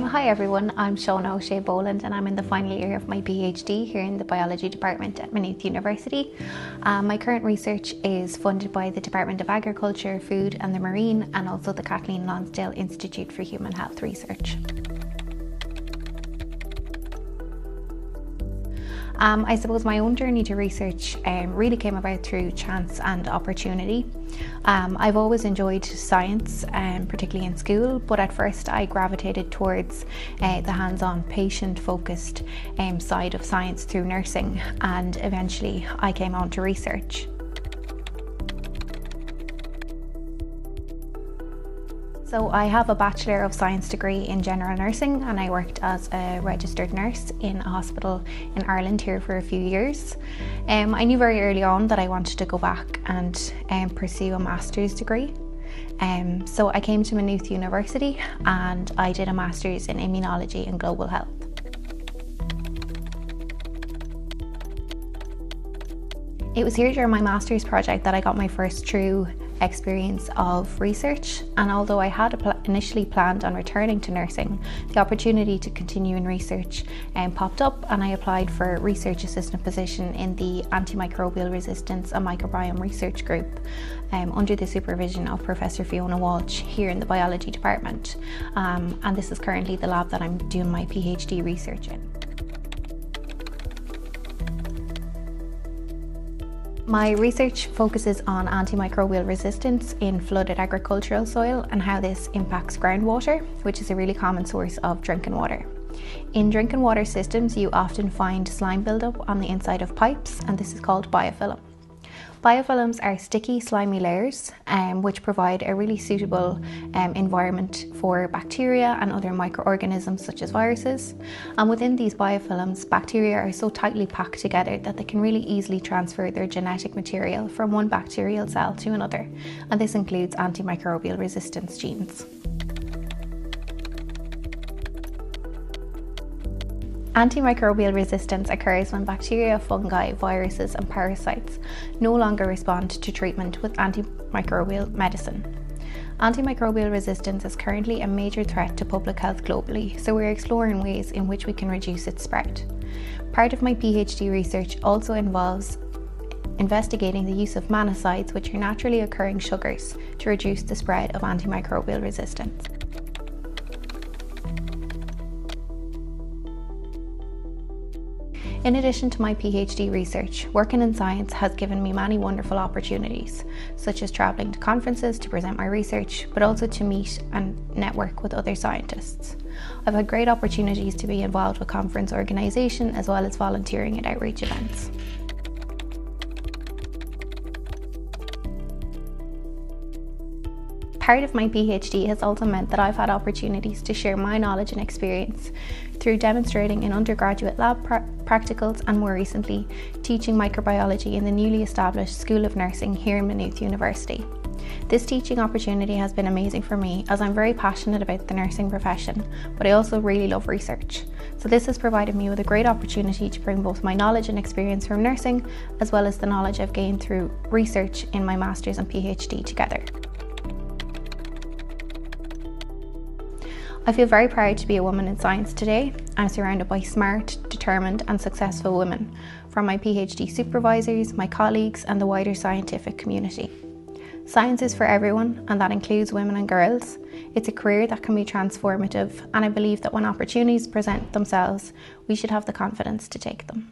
Hi everyone, I'm Shauna O'Shea Boland and I'm in the final year of my PhD here in the biology department at Maynooth University. My current research is funded by the Department of Agriculture, Food and the Marine and also the Kathleen Lonsdale Institute for Human Health Research. I suppose my own journey to research really came about through chance and opportunity. I've always enjoyed science, particularly in school, but at first I gravitated towards the hands-on, patient-focused side of science through nursing, and eventually I came on to research. So I have a Bachelor of Science degree in General Nursing and I worked as a registered nurse in a hospital in Ireland here for a few years. I knew very early on that I wanted to go back and pursue a master's degree. So I came to Maynooth University and I did a master's in immunology and global health. It was here during my master's project that I got my first true experience of research, and although I had initially planned on returning to nursing, the opportunity to continue in research popped up and I applied for a research assistant position in the antimicrobial resistance and microbiome research group under the supervision of Professor Fiona Walsh here in the biology department, and this is currently the lab that I'm doing my PhD research in. My research focuses on antimicrobial resistance in flooded agricultural soil and how this impacts groundwater, which is a really common source of drinking water. In drinking water systems, you often find slime buildup on the inside of pipes, and this is called biofilm. Biofilms are sticky, slimy layers which provide a really suitable environment for bacteria and other microorganisms such as viruses. And within these biofilms, bacteria are so tightly packed together that they can really easily transfer their genetic material from one bacterial cell to another. And this includes antimicrobial resistance genes. Antimicrobial resistance occurs when bacteria, fungi, viruses and parasites no longer respond to treatment with antimicrobial medicine. Antimicrobial resistance is currently a major threat to public health globally, so we're exploring ways in which we can reduce its spread. Part of my PhD research also involves investigating the use of mannosides, which are naturally occurring sugars, to reduce the spread of antimicrobial resistance. In addition to my PhD research, working in science has given me many wonderful opportunities, such as travelling to conferences to present my research, but also to meet and network with other scientists. I've had great opportunities to be involved with conference organisation as well as volunteering at outreach events. Part of my PhD has also meant that I've had opportunities to share my knowledge and experience through demonstrating in undergraduate lab practicals and more recently teaching microbiology in the newly established School of Nursing here in Maynooth University. This teaching opportunity has been amazing for me as I'm very passionate about the nursing profession, but I also really love research. So this has provided me with a great opportunity to bring both my knowledge and experience from nursing as well as the knowledge I've gained through research in my master's and PhD together. I feel very proud to be a woman in science today. I'm surrounded by smart, determined and successful women, from my PhD supervisors, my colleagues and the wider scientific community. Science is for everyone, and that includes women and girls. It's a career that can be transformative, and I believe that when opportunities present themselves, we should have the confidence to take them.